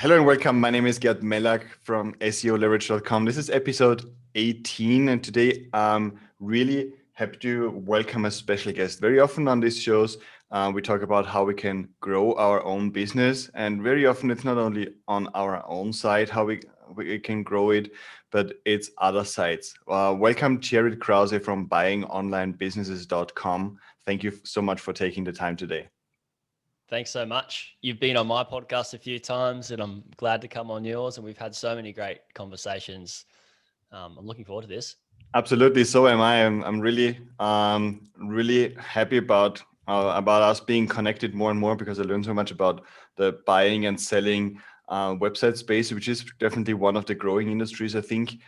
Hello and welcome. My name is Gert Mellak from SEOleverage.com. This is episode 18, and today I'm really happy to welcome a special guest. Very often on these shows, we talk about how we can grow our own business, and very often it's not only on our own side how we can grow it, but it's other sides. Welcome, Jaryd Krause from buyingonlinebusinesses.com. Thank you so much for taking the time today. Thanks so much. You've been on my podcast a few times, and I'm glad to come on yours. And we've had so many great conversations. I'm looking forward to this. Absolutely, so am I. I'm really happy about us being connected more and more because I learned so much about the buying and selling website space, which is definitely one of the growing industries. I think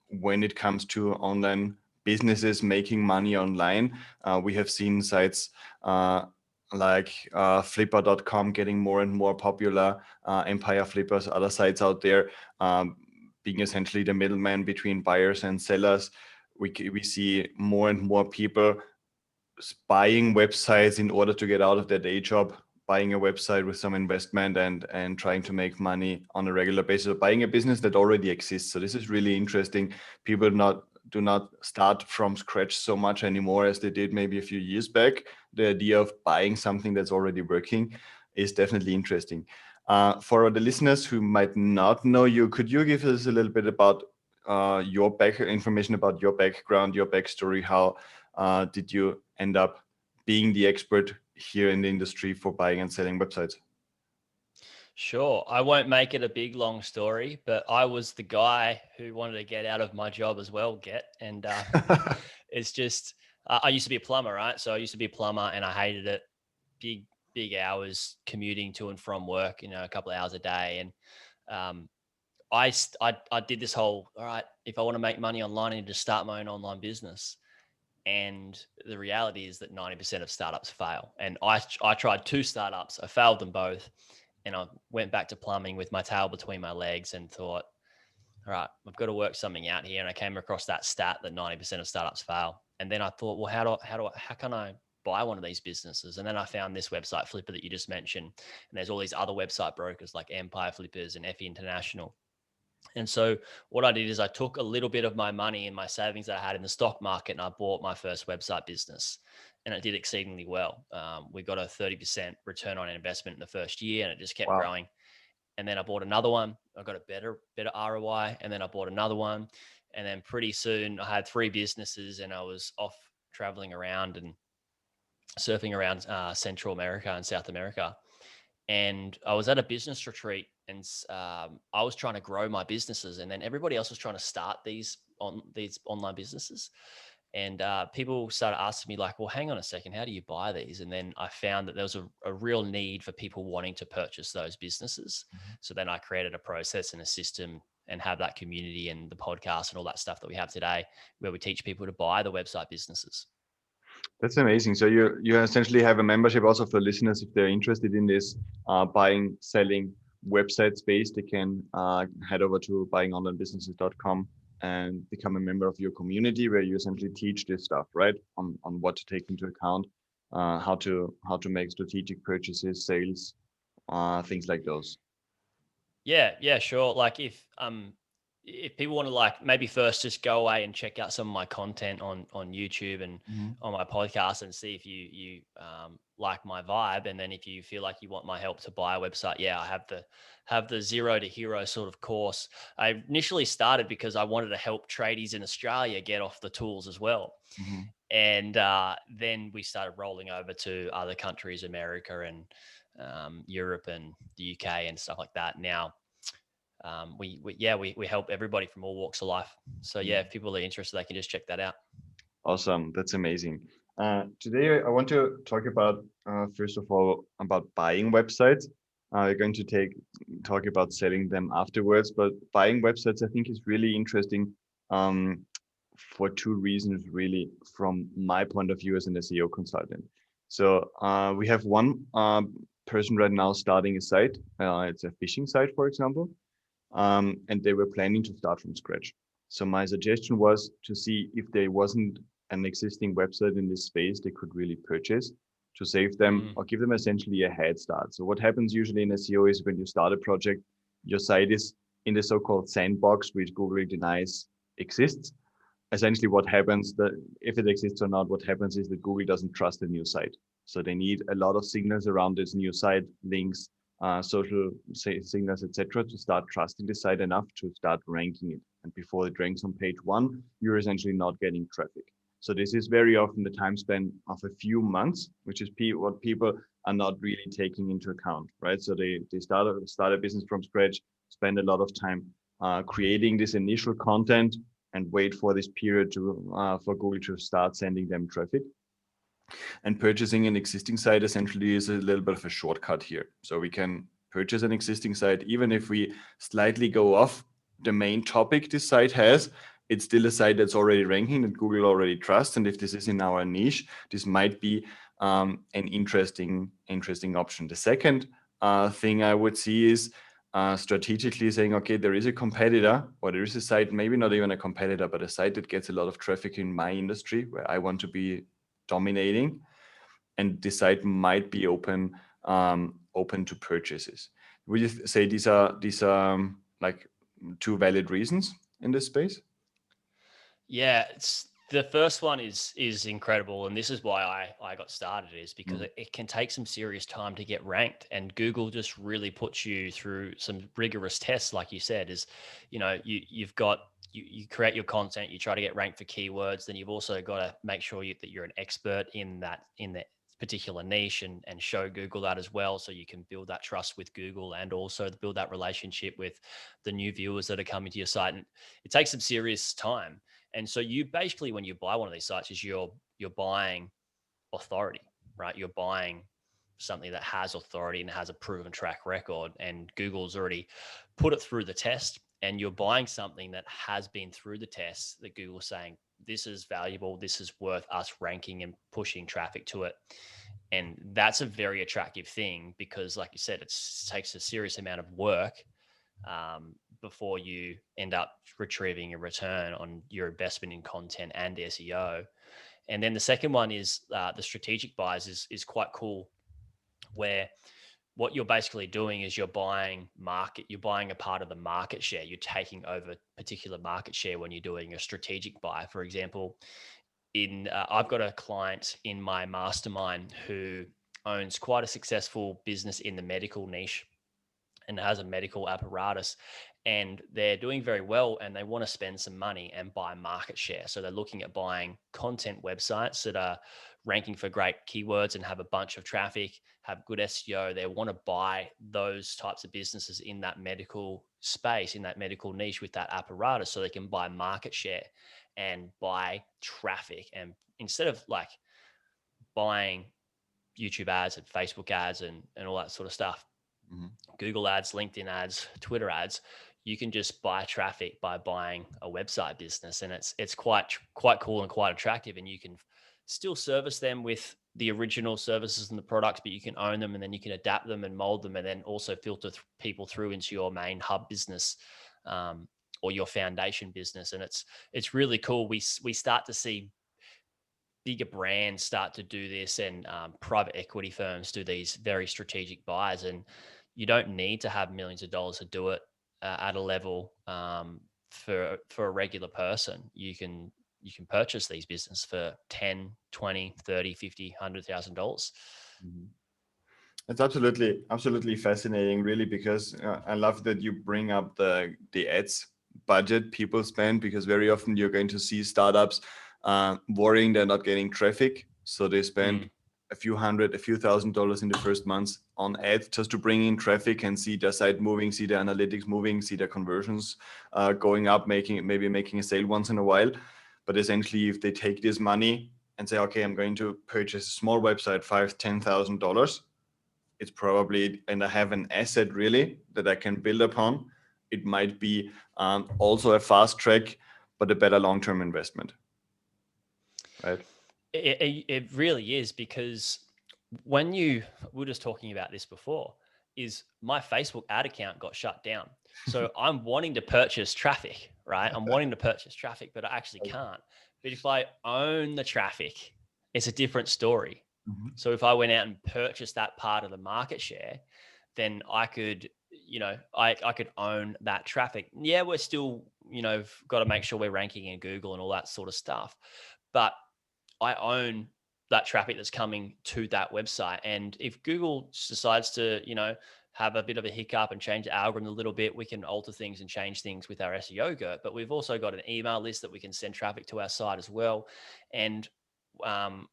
when it comes to online businesses making money online, we have seen sites like Flipper.com getting more and more popular, Empire Flippers, other sites out there. Being essentially the middleman between buyers and sellers, we see more and more people buying websites in order to get out of their day job, buying a website with some investment and trying to make money on a regular basis, or buying a business that already exists. So this is really interesting. People do not start from scratch so much anymore as they did maybe a few years back. The idea of buying something that's already working is definitely interesting. For the listeners who might not know you, could you give us a little bit about your information about your background, your backstory? How did you end up being the expert here in the industry for buying and selling websites? Sure. I won't make it a big, long story, but I was the guy who wanted to get out of my job as well, And it's just, I used to be a plumber, right? So I used to be a plumber and I hated it. Big hours commuting to and from work, a couple of hours a day. And um, I did this whole, all right, if I want to make money online, I need to start my own online business. And the reality is that 90% of startups fail. And I tried two startups, I failed them both. And I went back to plumbing with my tail between my legs and thought, all right, I've got to work something out here. And I came across that stat that 90% of startups fail. And then I thought, well, how can I buy one of these businesses? And then I found this website Flipper that you just mentioned. And there's all these other website brokers like Empire Flippers and FE International. And so what I did is I took a little bit of my money and my savings that I had in the stock market and I bought my first website business, and it did exceedingly well. We got a 30% return on investment in the first year, and it just kept Wow. growing. And then I bought another one. I got a better ROI, and then I bought another one. And then pretty soon I had three businesses, and I was off traveling around and surfing around Central America and South America. And I was at a business retreat, and I was trying to grow my businesses, and then everybody else was trying to start these online businesses. And people started asking me like, well, hang on a second, how do you buy these? And then I found that there was a real need for people wanting to purchase those businesses. So then I created a process and a system and have that community and the podcast and all that stuff that we have today, where we teach people to buy the website businesses. That's amazing. So you essentially have a membership also for listeners if they're interested in this buying, selling website space. They can head over to buyingonlinebusinesses.com and become a member of your community where you essentially teach this stuff, right? On what to take into account, how to make strategic purchases, sales, things like those. Yeah, sure. Like if people want to like maybe first just go away and check out some of my content on YouTube and Mhm. on my podcast and see if you like my vibe, and then if you feel like you want my help to buy a website, yeah, I have the zero to hero sort of course. I initially started because I wanted to help tradies in Australia get off the tools as well, Mhm. and then we started rolling over to other countries, America and Europe and the UK and stuff like that. Now we help everybody from all walks of life. So yeah, if people are interested, they can just check that out. Awesome. That's amazing. Today, I want to talk about, first of all, about buying websites. We're going to talk about selling them afterwards, but buying websites, I think, is really interesting for two reasons, really, from my point of view as an SEO consultant. So we have one person right now starting a site. It's a phishing site, for example, and they were planning to start from scratch. So my suggestion was to see if there wasn't an existing website in this space they could really purchase. to save them Mm. or give them essentially a head start. So what happens usually in SEO is when you start a project, your site is in the so-called sandbox, which Google denies exists. Essentially what happens, that if it exists or not, what happens is that Google doesn't trust the new site. So they need a lot of signals around this new site, links, social signals, etc., to start trusting the site enough to start ranking it. And before it ranks on page one, you're essentially not getting traffic. So this is very often the time span of a few months, which is what people are not really taking into account, right? So they start a business from scratch, spend a lot of time creating this initial content, and wait for this period to for Google to start sending them traffic. And purchasing an existing site essentially is a little bit of a shortcut here. So we can purchase an existing site, even if we slightly go off the main topic this site has, it's still a site that's already ranking, that Google already trusts. And if this is in our niche, this might be an interesting option. The second thing I would see is strategically saying, okay, there is a competitor, or there is a site, maybe not even a competitor, but a site that gets a lot of traffic in my industry where I want to be dominating, and this site might be open to purchases. Would you say these are like two valid reasons in this space? Yeah, it's the first one is incredible, and this is why I got started, is because Mm. it can take some serious time to get ranked, and Google just really puts you through some rigorous tests, like you said. Is, you've got you create your content, you try to get ranked for keywords, then you've also got to make sure that you're an expert in that particular niche, and show Google that as well, so you can build that trust with Google, and also build that relationship with the new viewers that are coming to your site. And it takes some serious time. And so you basically, when you buy one of these sites, is you're buying authority, right? You're buying something that has authority and has a proven track record, and Google's already put it through the test, and you're buying something that has been through the test, that Google's saying this is valuable, this is worth us ranking and pushing traffic to it. And that's a very attractive thing, because like you said, it takes a serious amount of work before you end up retrieving a return on your investment in content and SEO. And then the second one is the strategic buys is quite cool, where what you're basically doing is you're buying a part of the market share. You're taking over particular market share when you're doing a strategic buy. For example, I've got a client in my mastermind who owns quite a successful business in the medical niche, and has a medical apparatus, and they're doing very well, and they want to spend some money and buy market share. So they're looking at buying content websites that are ranking for great keywords and have a bunch of traffic, have good SEO. They want to buy those types of businesses in that medical space, in that medical niche, with that apparatus, so they can buy market share and buy traffic. And instead of like buying YouTube ads and Facebook ads and all that sort of stuff, Mm-hmm. Google ads, LinkedIn ads, Twitter ads, you can just buy traffic by buying a website business, and it's quite cool and quite attractive. And you can still service them with the original services and the products, but you can own them, and then you can adapt them and mold them, and then also filter people through into your main hub business, or your foundation business. And it's really cool. We start to see bigger brands start to do this, and private equity firms do these very strategic buys, and you don't need to have millions of dollars to do it at a level, for a regular person. You can purchase these business for 10, 20, 30, 50, $100,000. Mm-hmm. It's absolutely fascinating, really, because I love that you bring up the ads budget people spend, because very often you're going to see startups worrying they're not getting traffic, so they spend Mm, a few $1,000s in the first months on ads just to bring in traffic and see their site moving, see their analytics moving, see their conversions going up, maybe making a sale once in a while. But essentially, if they take this money and say, okay, I'm going to purchase a small website, $5,000-$10,000, it's probably, and I have an asset really that I can build upon, it might be also a fast track, but a better long-term investment, right? it really is, because when you we were just talking about this before, is my Facebook ad account got shut down. So I'm wanting to purchase traffic, right? I'm wanting to purchase traffic, but I actually can't. But if I own the traffic, it's a different story. Mhm. So if I went out and purchased that part of the market share, then I could, I could own that traffic. Yeah, we're still, got to make sure we're ranking in Google and all that sort of stuff. But I own that traffic that's coming to that website. And if Google decides to, have a bit of a hiccup and change the algorithm a little bit, we can alter things and change things with our SEO Gert. But we've also got an email list that we can send traffic to our site as well. And um,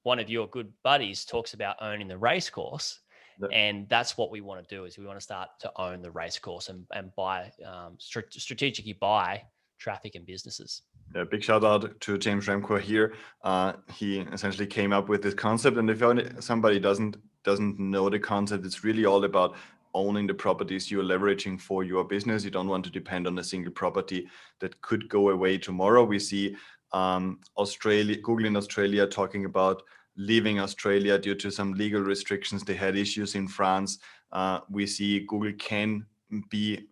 one of your good buddies talks about owning the race course. Yeah. And that's what we want to do, is we want to start to own the race course and buy, strategically buy traffic and businesses. Yeah, big shout out to James Schramko here. He essentially came up with this concept, and if somebody doesn't know the concept, it's really all about owning the properties you're leveraging for your business. You don't want to depend on a single property that could go away tomorrow. We see Google in Australia talking about leaving Australia due to some legal restrictions. They had issues in France. We see Google can be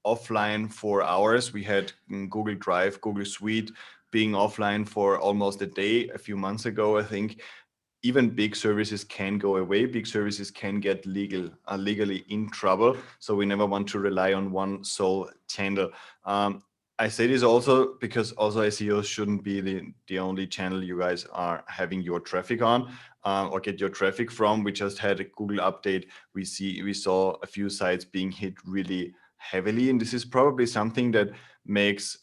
offline for hours. We had Google Drive, Google Suite being offline for almost a day a few months ago, I think. Even big services can go away. Big services can get legally in trouble. So we never want to rely on one sole channel. I say this also because also SEO shouldn't be the only channel you guys are having your traffic on or get your traffic from. We just had a Google update. We saw a few sites being hit really heavily, and this is probably something that makes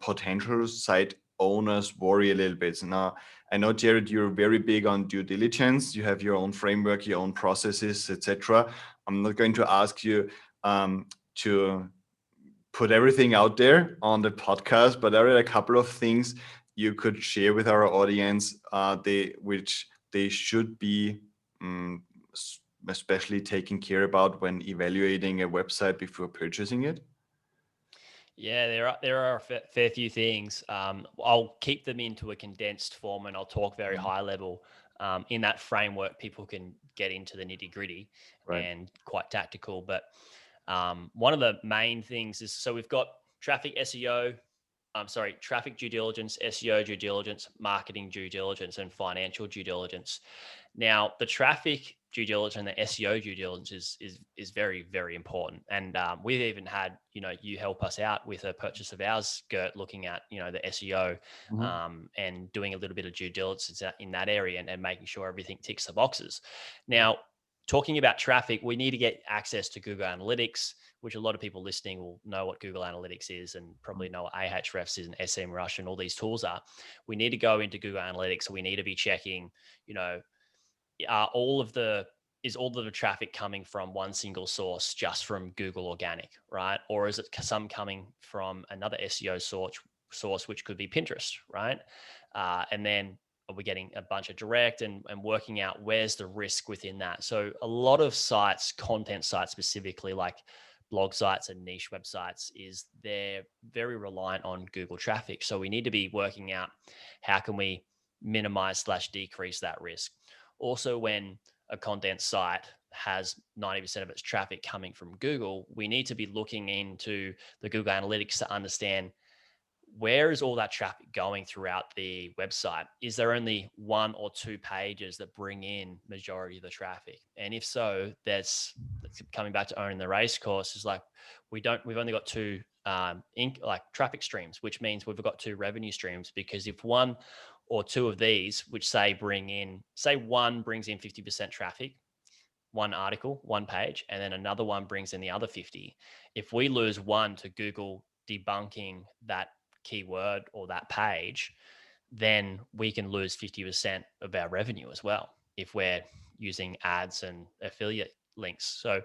potential site owners worry a little bit. So now, I know, Jaryd, you're very big on due diligence. You have your own framework, your own processes, etc. I'm not going to ask you to put everything out there on the podcast, but there are a couple of things you could share with our audience, which they should be especially taking care about when evaluating a website before purchasing it. Yeah, there are a fair few things. I'll keep them into a condensed form, and I'll talk very high level. In that framework, people can get into the nitty gritty Right. and quite tactical. But one of the main things is, so we've got traffic SEO. Traffic due diligence, SEO due diligence, marketing due diligence, and financial due diligence. Now, the traffic due diligence and the SEO due diligence is very, very important. And we've even had, you help us out with a purchase of ours, Gert, looking at, the SEO and doing a little bit of due diligence in that area and making sure everything ticks the boxes. Now, talking about traffic, we need to get access to Google Analytics, which a lot of people listening will know what Google Analytics is and probably know what Ahrefs is and SEMrush and all these tools are. We need to go into Google Analytics. We need to be checking, all of the traffic coming from one single source, just from Google Organic, right? Or is it some coming from another SEO source, which could be Pinterest, right? And then are we getting a bunch of direct and working out where's the risk within that? So a lot of sites, content sites specifically, like blog sites and niche websites, they're very reliant on Google traffic. So we need to be working out how can we minimize/decrease that risk. Also, when a content site has 90% of its traffic coming from Google, we need to be looking into the Google Analytics to understand, where is all that traffic going throughout the website? Is there only one or two pages that bring in majority of the traffic? And if so, that's coming back to owning the race course, is like, we've only got two traffic streams, which means we've got two revenue streams. Because if one or two of these, which say one brings in 50% traffic, one article, one page, and then another one brings in the other 50. If we lose one to Google debunking that keyword or that page, then we can lose 50% of our revenue as well, if we're using ads and affiliate links. So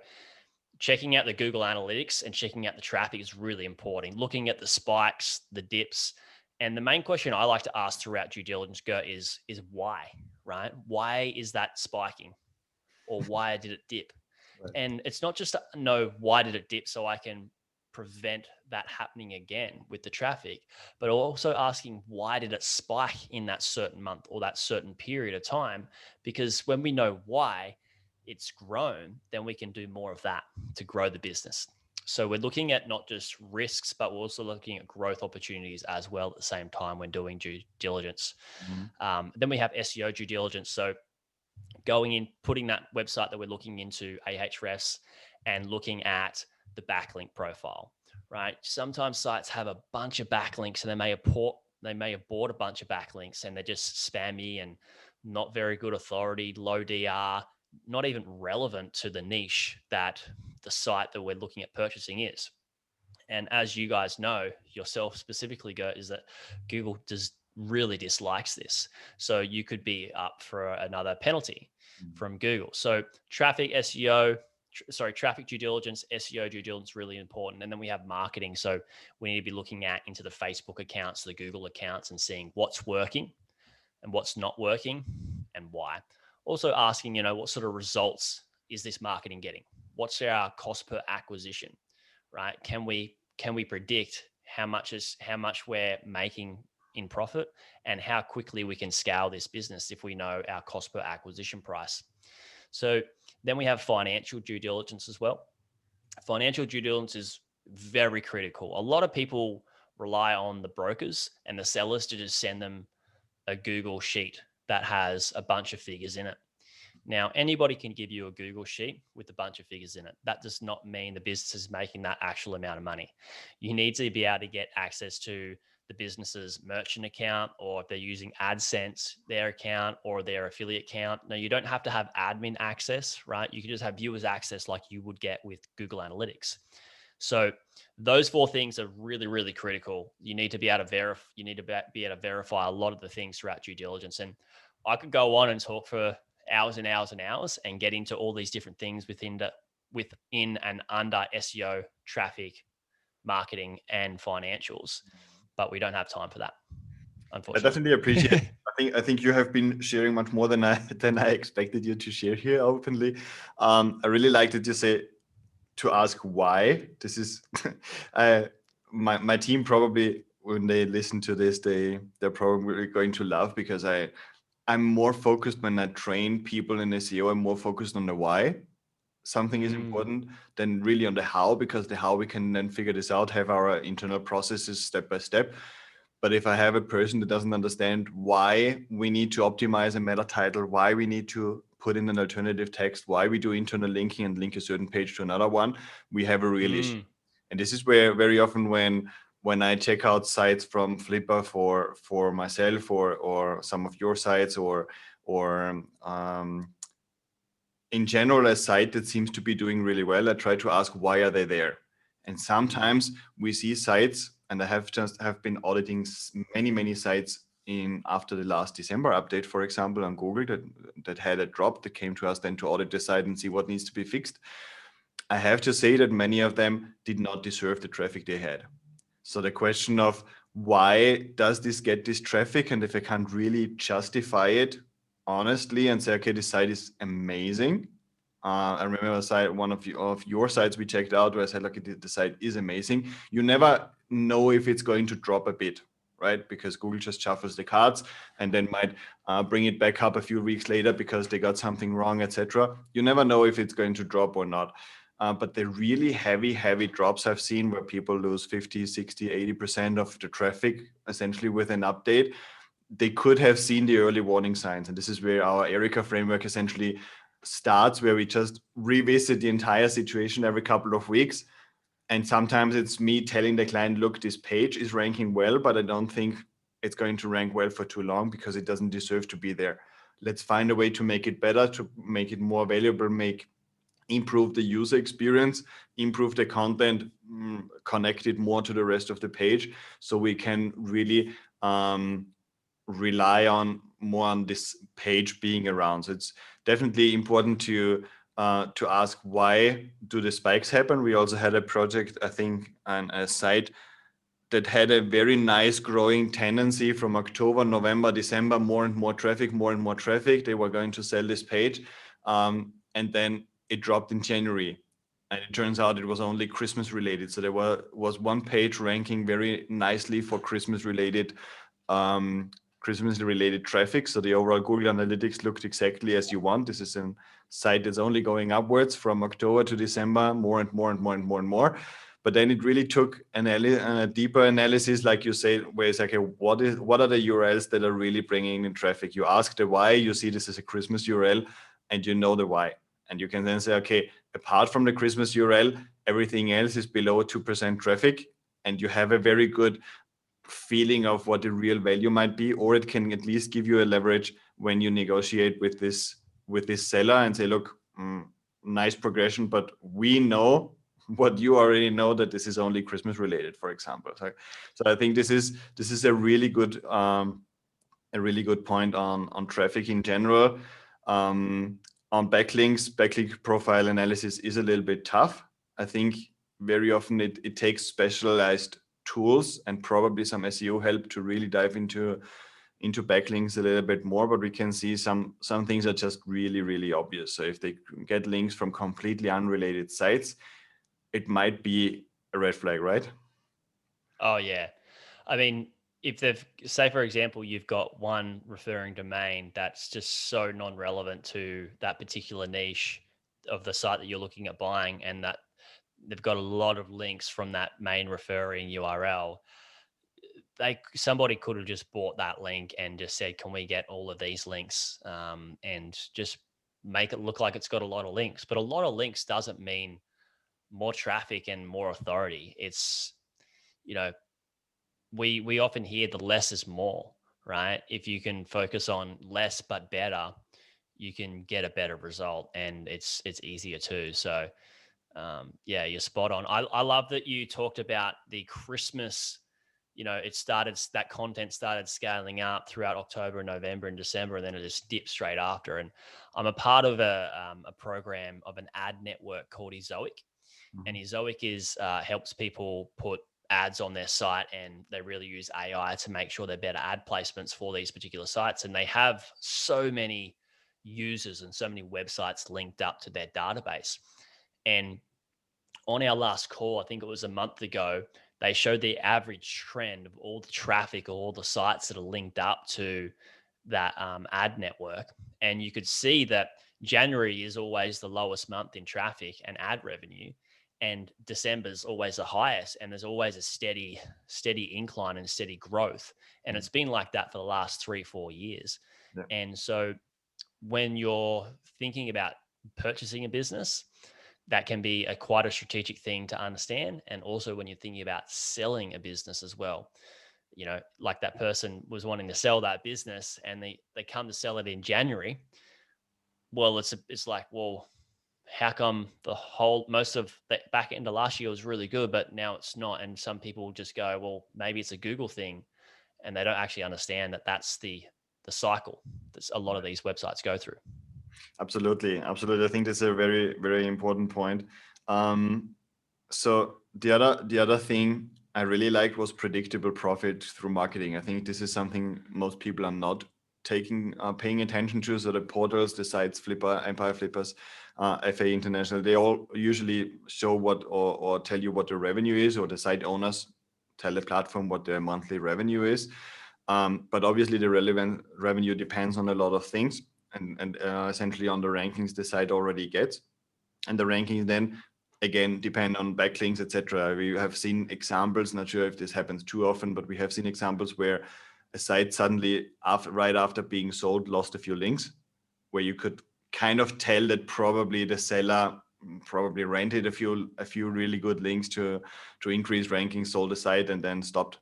checking out the Google Analytics and checking out the traffic is really important. Looking at the spikes, the dips. And the main question I like to ask throughout due diligence, Gert, is why, right? Why is that spiking? Or why did it dip? Right. And it's not just to know why did it dip so I can prevent that happening again with the traffic, but also asking, why did it spike in that certain month or that certain period of time? Because when we know why it's grown, then we can do more of that to grow the business. So we're looking at not just risks, but we're also looking at growth opportunities as well at the same time when doing due diligence. Then we have SEO due diligence. So going in, putting that website that we're looking into Ahrefs and looking at the backlink profile, right? Sometimes sites have a bunch of backlinks and they may have bought a bunch of backlinks and they're just spammy and not very good authority, low DR, not even relevant to the niche that the site that we're looking at purchasing is. And as you guys know yourself specifically, Gert, is that Google really dislikes this. So you could be up for another penalty from Google. So traffic due diligence, SEO due diligence, really important. And then we have marketing. So we need to be looking into the Facebook accounts, the Google accounts, and seeing what's working and what's not working and why. Also asking, what sort of results is this marketing getting? What's our cost per acquisition, right? Can we predict how much we're making in profit and how quickly we can scale this business if we know our cost per acquisition price? So then we have financial due diligence as well. Financial due diligence is very critical. A lot of people rely on the brokers and the sellers to just send them a Google sheet that has a bunch of figures in it. Now, anybody can give you a Google sheet with a bunch of figures in it. That does not mean the business is making that actual amount of money. You need to be able to get access to the business's merchant account, or if they're using AdSense, their account or their affiliate account. Now, you don't have to have admin access, right? You can just have viewers access like you would get with Google Analytics. So those 4 things are really, really critical. You need to be able to verify a lot of the things throughout due diligence. And I could go on and talk for hours and hours and hours and get into all these different things within and under SEO, traffic, marketing, and financials, but we don't have time for that, unfortunately. I definitely appreciate it. I think you have been sharing much more than I expected you to share here openly. I really like that you say to ask why. This is my team probably, when they listen to this, they're probably going to laugh, because I'm more focused when I train people in SEO. I'm more focused on the why something is important than really on the how, because the how we can then figure this out, have our internal processes step by step. But if I have a person that doesn't understand why we need to optimize a meta title, why we need to put in an alternative text, why we do internal linking and link a certain page to another one, we have a real issue. And this is where very often when I check out sites from Flipper for myself or some of your sites or in general a site that seems to be doing really well, I try to ask why are they there. And sometimes we see sites, and I have been auditing many sites after the last December update, for example, on Google that had a drop that came to us then to audit the site and see what needs to be fixed. I have to say that many of them did not deserve the traffic they had. So the question of why does this get this traffic, and if I can't really justify it honestly and say, okay, this site is amazing. I remember one of your sites we checked out where I said, look, the site is amazing. You never know if it's going to drop a bit, right? Because Google just shuffles the cards and then might bring it back up a few weeks later because they got something wrong, etc. You never know if it's going to drop or not. But the really heavy drops I've seen where people lose 50, 60, 80% of the traffic essentially with an update, they could have seen the early warning signs. And this is where our Erica framework essentially starts, where we just revisit the entire situation every couple of weeks. And sometimes it's me telling the client, look, this page is ranking well, but I don't think it's going to rank well for too long because it doesn't deserve to be there. Let's find a way to make it better, to make it more valuable, improve the user experience, improve the content, connect it more to the rest of the page, so we can really rely more on this page being around. So it's definitely important to ask why do the spikes happen. We also had a project, I think, on a site that had a very nice growing tendency from October, November, December, more and more traffic. They were going to sell this page, and then it dropped in January. And it turns out it was only Christmas related. So there was one page ranking very nicely for Christmas related traffic. So the overall Google Analytics looked exactly as you want. This is a site that's only going upwards from October to December, more and more. But then it really took a deeper analysis, like you say, where it's like, okay, what are the URLs that are really bringing in traffic? You ask the why, you see this is a Christmas URL. and you know the why. And you can then say, okay, apart from the Christmas URL, everything else is below 2% traffic, and you have a very good feeling of what the real value might be, or it can at least give you a leverage when you negotiate with this seller and say, look, nice progression, but we know what you already know, that this is only Christmas related, for example. So I think this is a really good point on traffic in general. On backlinks, backlink profile analysis is a little bit tough. I think very often it takes specialized tools and probably some SEO help to really dive into backlinks a little bit more, but we can see some things are just really, really obvious. So if they get links from completely unrelated sites, it might be a red flag, right? Oh yeah. I mean, if they've, say for example, you've got one referring domain that's just so non-relevant to that particular niche of the site that you're looking at buying, and that they've got a lot of links from that main referring URL, somebody could have just bought that link and just said, can we get all of these links, and just make it look like it's got a lot of links. But a lot of links doesn't mean more traffic and more authority. It's, you know, we often hear the less is more, right? If you can focus on less but better, you can get a better result, and it's easier too. So yeah, you're spot on. I love that you talked about the Christmas. That content started scaling up throughout October, November, and December, and then it just dipped straight after. And I'm a part of a program of an ad network called Ezoic, and Ezoic helps people put ads on their site, and they really use AI to make sure they're better ad placements for these particular sites. And they have so many users and so many websites linked up to their database. And on our last call, I think it was a month ago, they showed the average trend of all the traffic, all the sites that are linked up to that ad network. And you could see that January is always the lowest month in traffic and ad revenue, and December's always the highest, and there's always a steady incline and steady growth. And it's been like that for the last 3-4 years. Yeah. And so when you're thinking about purchasing a business, that can be quite a strategic thing to understand. And also when you're thinking about selling a business as well, like that person was wanting to sell that business, and they come to sell it in January. Well, it's like, well, how come most of the back end of last year was really good, but now it's not? And some people just go, well, maybe it's a Google thing, and they don't actually understand that that's the cycle that a lot of these websites go through. Absolutely. I think that's a very, very important point. So the other thing I really liked was predictable profit through marketing. I think this is something most people are not paying attention to. So the portals, the sites, Flipper, Empire Flippers, FA International, they all usually show what or tell you what the revenue is, or the site owners tell the platform what their monthly revenue is. But obviously the relevant revenue depends on a lot of things, and essentially on the rankings the site already gets. And the rankings then again depend on backlinks, etc. We have seen examples, not sure if this happens too often, but we have seen examples where a site suddenly right after being sold lost a few links, where you could kind of tell that probably the seller probably rented a few really good links to increase rankings, sold the site, and then stopped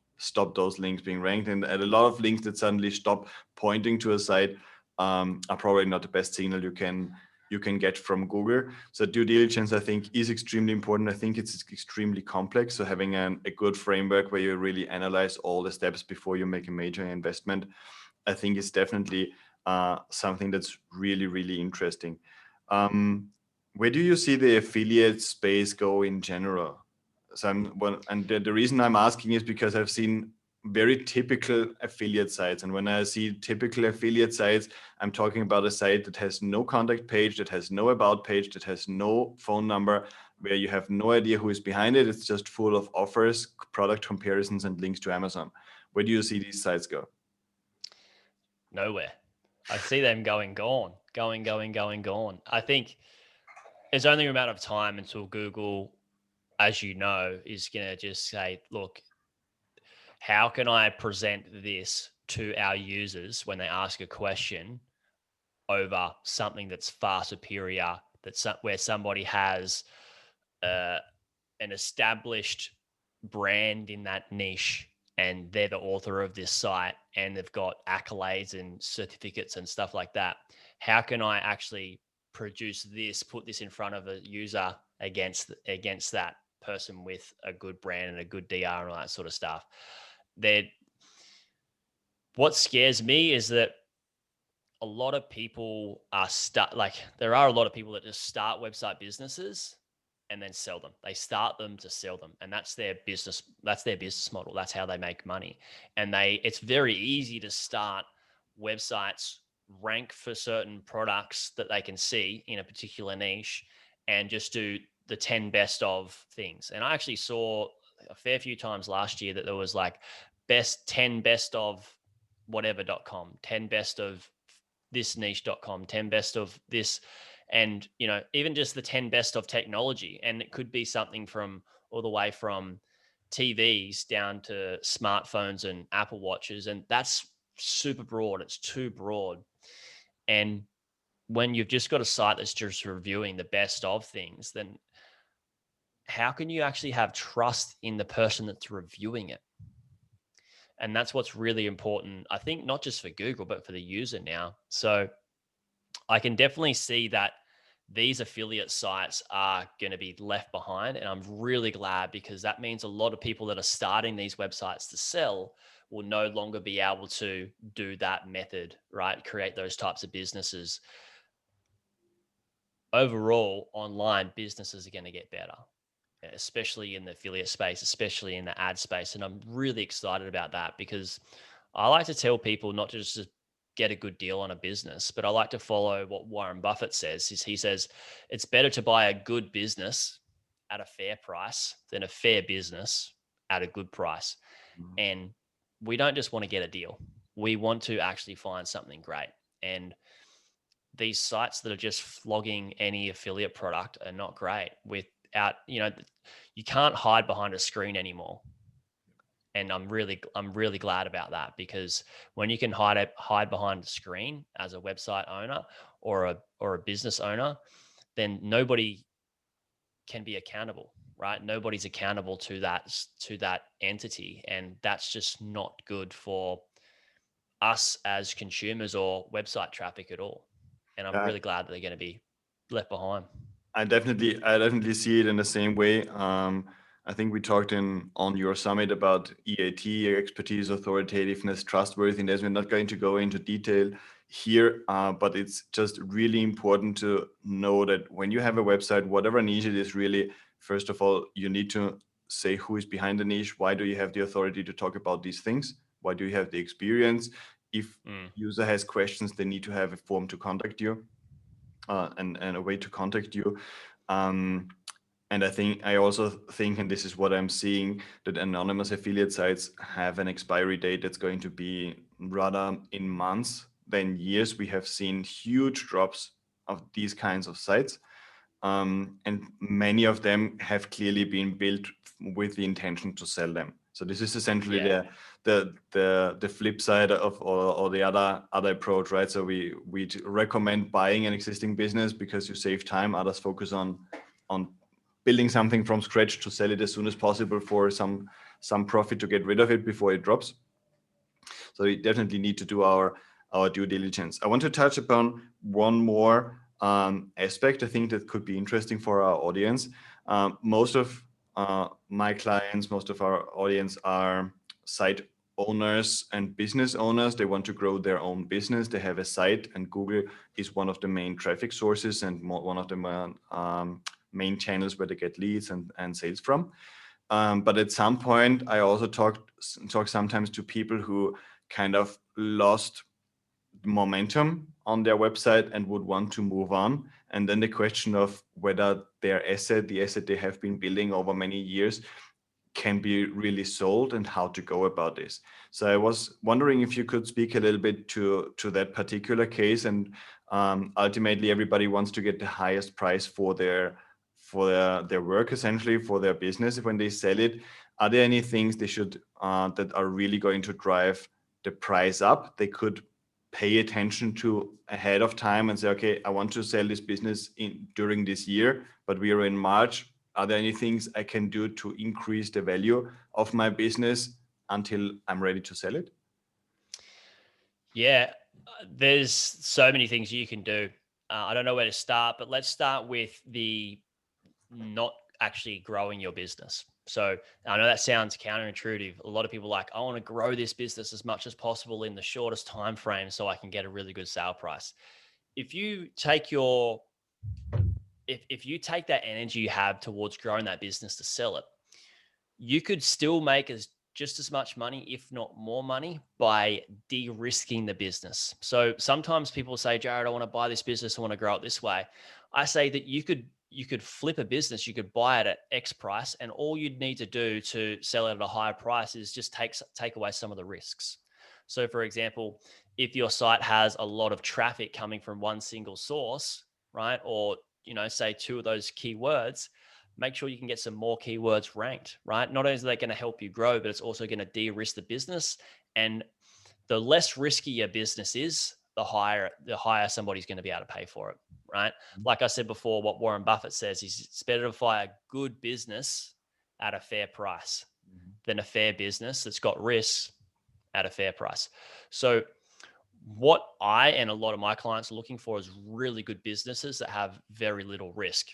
those links being ranked. And a lot of links that suddenly stop pointing to a site are probably not the best signal you can get from Google. So due diligence, I think, is extremely important. I think it's extremely complex. So having a good framework where you really analyze all the steps before you make a major investment, I think is definitely something that's really, really interesting. Where do you see the affiliate space go in general? So the reason I'm asking is because I've seen very typical affiliate sites. And when I see typical affiliate sites, I'm talking about a site that has no contact page, that has no about page, that has no phone number, where you have no idea who is behind it. It's just full of offers, product comparisons, and links to Amazon. Where do you see these sites go? Nowhere. I see them going. I think it's only a matter of time until Google, as you know, is going to just say, look, how can I present this to our users when they ask a question over something that's far superior, where somebody has an established brand in that niche and they're the author of this site and they've got accolades and certificates and stuff like that. How can I actually produce this, put this in front of a user against that person with a good brand and a good DR and all that sort of stuff? What scares me is that a lot of people there are a lot of people that just start website businesses and then sell them. They start them to sell them, and that's their business. That's their business model. That's how they make money. And it's very easy to start websites, rank for certain products that they can see in a particular niche, and just do the 10 best of things. And I actually saw a fair few times last year that there was like 10 best of whatever.com, 10 best of this niche.com, 10 best of this. And, even just the 10 best of technology. And it could be something from all the way from TVs down to smartphones and Apple Watches. And that's super broad. It's too broad. And when you've just got a site that's just reviewing the best of things, then how can you actually have trust in the person that's reviewing it? And that's what's really important, I think, not just for Google, but for the user now. So I can definitely see that these affiliate sites are going to be left behind. And I'm really glad, because that means a lot of people that are starting these websites to sell will no longer be able to do that method, right? Create those types of businesses. Overall, online businesses are going to get better, especially in the affiliate space, especially in the ad space. And I'm really excited about that, because I like to tell people not to just get a good deal on a business, but I like to follow what Warren Buffett says. He says it's better to buy a good business at a fair price than a fair business at a good price. And we don't just want to get a deal. We want to actually find something great. And these sites that are just flogging any affiliate product are not great. Without, you can't hide behind a screen anymore. And I'm really glad about that, because when you can hide behind a screen as a website owner or a business owner, then nobody can be accountable, right? Nobody's accountable to that entity, and that's just not good for us as consumers or website traffic at all. And I'm Yeah, really glad that they're going to be left behind. I definitely see it in the same way. I think we talked on your summit about EAT, expertise, authoritativeness, trustworthiness. We're not going to go into detail here, but it's just really important to know that when you have a website, whatever niche it is, really, first of all, you need to say who is behind the niche. Why do you have the authority to talk about these things? Why do you have the experience? If user has questions, they need to have a form to contact you. And a way to contact you. And I also think, and this is what I'm seeing, that anonymous affiliate sites have an expiry date that's going to be rather in months than years. We have seen huge drops of these kinds of sites. And many of them have clearly been built with the intention to sell them. So this is essentially the flip side of or the other approach, right? So we recommend buying an existing business because you save time. Others focus on building something from scratch to sell it as soon as possible for some profit to get rid of it before it drops. So we definitely need to do our due diligence. I want to touch upon one more aspect I think that could be interesting for our audience. Most of my clients, most of our audience are site owners and business owners. They want to grow their own business. They have a site, and Google is one of the main traffic sources and one of the main channels where they get leads and sales from. But at some point, I also talk sometimes to people who kind of lost momentum on their website and would want to move on. And then the question of whether the asset they have been building over many years, can be really sold and how to go about this. So I was wondering if you could speak a little bit to that particular case. And ultimately, everybody wants to get the highest price for their work, essentially for their business when they sell it. Are there any things they should that are really going to drive the price up? They could pay attention to ahead of time and say, okay, I want to sell this business during this year, but we are in March. Are there any things I can do to increase the value of my business until I'm ready to sell it? Yeah, there's so many things you can do. I don't know where to start, but let's start with the not actually growing your business. So I know that sounds counterintuitive. A lot of people are like, I want to grow this business as much as possible in the shortest time frame so I can get a really good sale price. If you take your if you take that energy you have towards growing that business to sell it, you could still make just as much money, if not more money, by de-risking the business. So sometimes people say, Jaryd, I want to buy this business, I want to grow it this way. I say that you could flip a business, you could buy it at X price, and all you'd need to do to sell it at a higher price is just take away some of the risks. So for example, if your site has a lot of traffic coming from one single source, right? Or, say 2 of those keywords, make sure you can get some more keywords ranked, right? Not only is that going to help you grow, but it's also going to de-risk the business. And the less risky your business is, the higher somebody's going to be able to pay for it, right? Like I said before, what Warren Buffett says is it's better to buy a good business at a fair price than a fair business that's got risks at a fair price. So what I and a lot of my clients are looking for is really good businesses that have very little risk.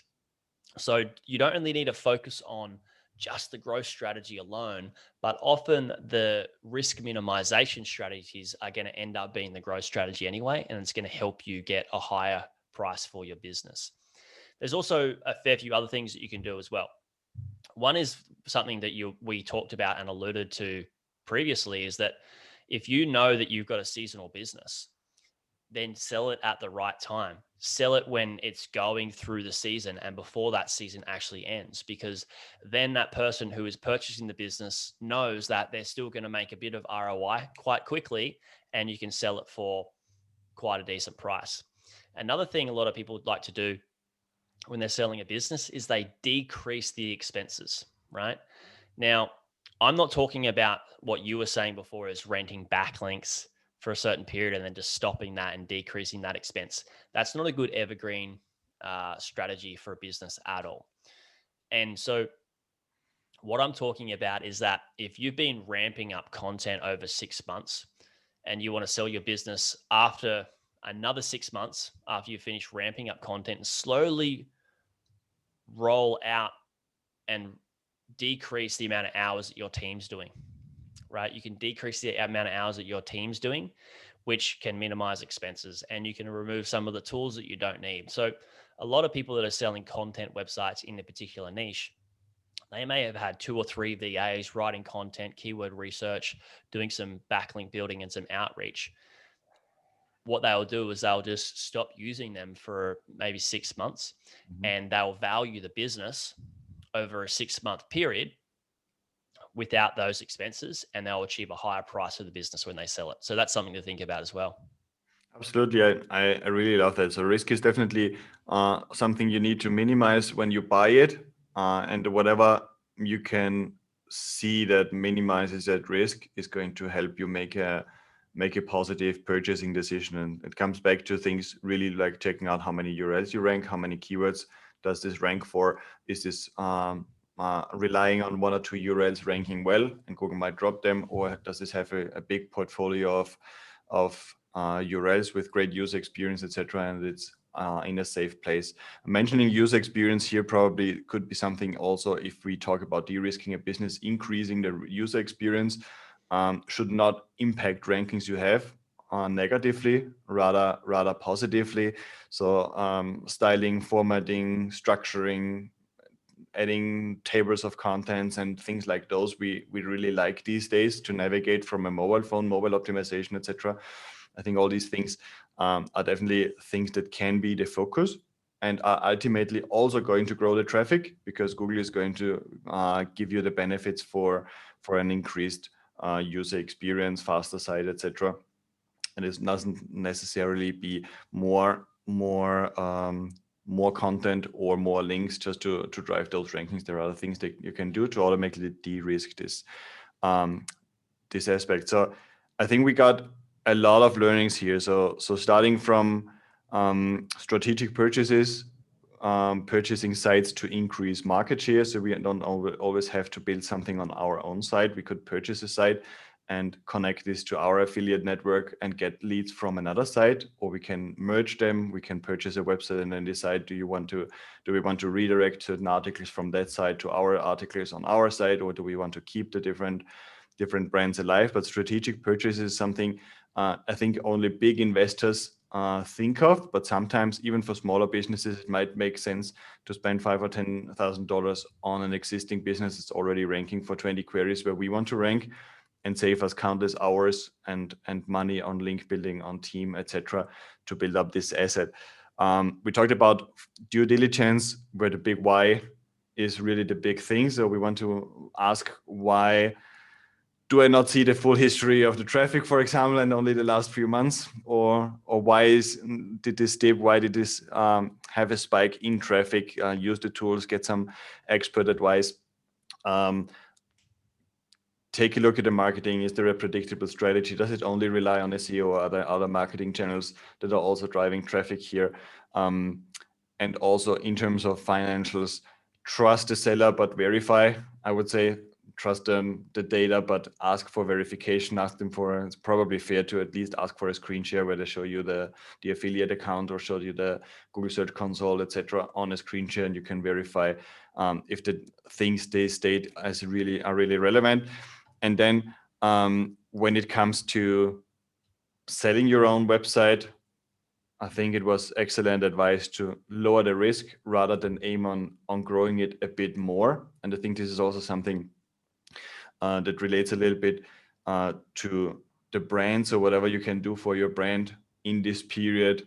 So you don't really need to focus on just the growth strategy alone, but often the risk minimization strategies are going to end up being the growth strategy anyway, and it's going to help you get a higher price for your business. There's also a fair few other things that you can do as well. One is something that we talked about and alluded to previously, is that if you know that you've got a seasonal business, then sell it at the right time. Sell it when it's going through the season and before that season actually ends, because then that person who is purchasing the business knows that they're still going to make a bit of ROI quite quickly, and you can sell it for quite a decent price. Another thing a lot of people like to do when they're selling a business is they decrease the expenses, right? Now, I'm not talking about what you were saying before, is renting backlinks for a certain period and then just stopping that and decreasing that expense. That's not a good evergreen strategy for a business at all. And so what I'm talking about is that if you've been ramping up content over 6 months and you want to sell your business after another 6 months, after you finish ramping up content, and slowly roll out and decrease the amount of hours that your team's doing, right? You can decrease the amount of hours that your team's doing, which can minimize expenses, and you can remove some of the tools that you don't need. So a lot of people that are selling content websites in a particular niche, they may have had 2 or 3 VAs writing content, keyword research, doing some backlink building and some outreach. What they'll do is they'll just stop using them for maybe 6 months, and they'll value the business over a 6-month period without those expenses, and they'll achieve a higher price for the business when they sell it. So that's something to think about as well. Absolutely. I really love that. So risk is definitely something you need to minimize when you buy it. And whatever you can see that minimizes that risk is going to help you make a positive purchasing decision. And it comes back to things really like checking out how many URLs you rank, how many keywords does this rank for? Is this relying on 1 or 2 URLs ranking well and Google might drop them, or does this have a big portfolio of URLs with great user experience, etc., and it's in a safe place. Mentioning user experience here probably could be something also, if we talk about de-risking a business, increasing the user experience should not impact rankings you have negatively, rather positively. So styling, formatting, structuring, adding tables of contents and things like those we really like these days to navigate from a mobile phone, mobile optimization, etc. I think all these things are definitely things that can be the focus and are ultimately also going to grow the traffic, because Google is going to give you the benefits for an increased user experience, faster site, etc. And it doesn't necessarily be more content or more links just to drive those rankings. There are other things that you can do to automatically de-risk this this aspect. So I think we got a lot of learnings here. So starting from strategic purchases, purchasing sites to increase market share. So we don't always have to build something on our own site. We could purchase a site and connect this to our affiliate network and get leads from another site, or we can merge them. We can purchase a website and then decide, do we want to redirect certain articles from that site to our articles on our site, or do we want to keep the different brands alive? But strategic purchase is something I think only big investors think of, but sometimes even for smaller businesses, it might make sense to spend $5,000 or $10,000 on an existing business that's already ranking for 20 queries where we want to rank, and save us countless hours and money on link building, on team, etc., to build up this asset. We talked about due diligence, where the big why is really the big thing. So we want to ask, why do I not see the full history of the traffic, for example, and only the last few months? Or why did this dip? Why did this have a spike in traffic? Use the tools, get some expert advice. Take a look at the marketing. Is there a predictable strategy? Does it only rely on SEO or other marketing channels that are also driving traffic here? And also in terms of financials, trust the seller, but verify. I would say trust the data, but ask for verification. Ask them for, it's probably fair to at least ask for a screen share where they show you the affiliate account or show you the Google Search Console, etc., on a screen share, and you can verify if the things they state are really relevant. And then when it comes to selling your own website, I think it was excellent advice to lower the risk rather than aim on growing it a bit more. And I think this is also something that relates a little bit to the brand. So whatever you can do for your brand in this period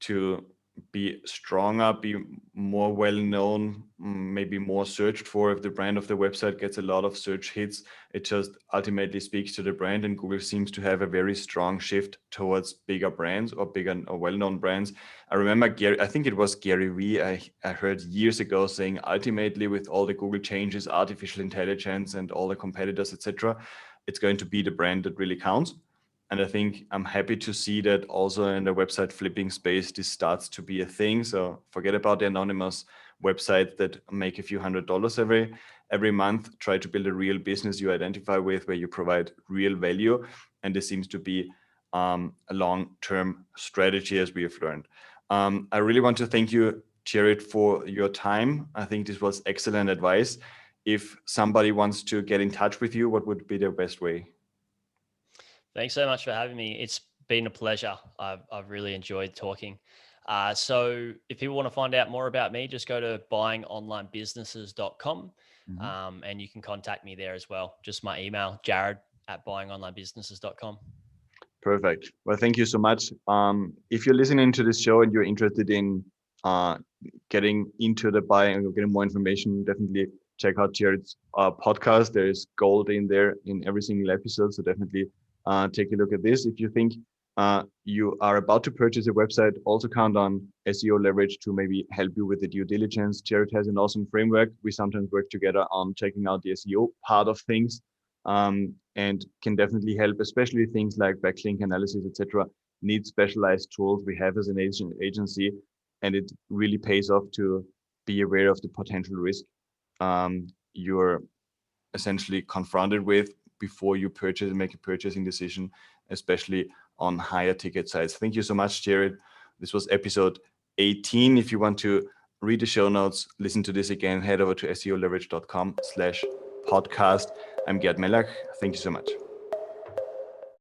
to be stronger, be more well-known, maybe more searched for. If the brand of the website gets a lot of search hits, it just ultimately speaks to the brand, and Google seems to have a very strong shift towards bigger brands or bigger or well-known brands. I remember I think it was Gary Vee, I heard years ago saying, ultimately with all the Google changes, artificial intelligence and all the competitors, etc., it's going to be the brand that really counts. And I think I'm happy to see that also in the website flipping space, this starts to be a thing. So forget about the anonymous websites that make a few $100s every month. Try to build a real business you identify with, where you provide real value. And this seems to be a long-term strategy, as we have learned. I really want to thank you, Jaryd, for your time. I think this was excellent advice. If somebody wants to get in touch with you, what would be the best way? Thanks so much for having me. It's been a pleasure. I've really enjoyed talking. So if people want to find out more about me, just go to buyingonlinebusinesses.com and you can contact me there as well. Just my email, jaryd@buyingonlinebusinesses.com. Perfect. Well, thank you so much. If you're listening to this show and you're interested in getting into the buying and getting more information, definitely check out Jaryd's podcast. There is gold in there in every single episode. So definitely take a look at this. If you think you are about to purchase a website, also count on SEO Leverage to maybe help you with the due diligence. Jaryd has an awesome framework. We sometimes work together on checking out the SEO part of things, and can definitely help, especially things like backlink analysis, etc. Need specialized tools we have as an agency, and it really pays off to be aware of the potential risk you're essentially confronted with before you purchase and make a purchasing decision, especially on higher ticket sites. Thank you so much, Jaryd. This was episode 18. If you want to read the show notes, listen to this again, head over to seoleverage.com/podcast. I'm Gert Mellak. Thank you so much.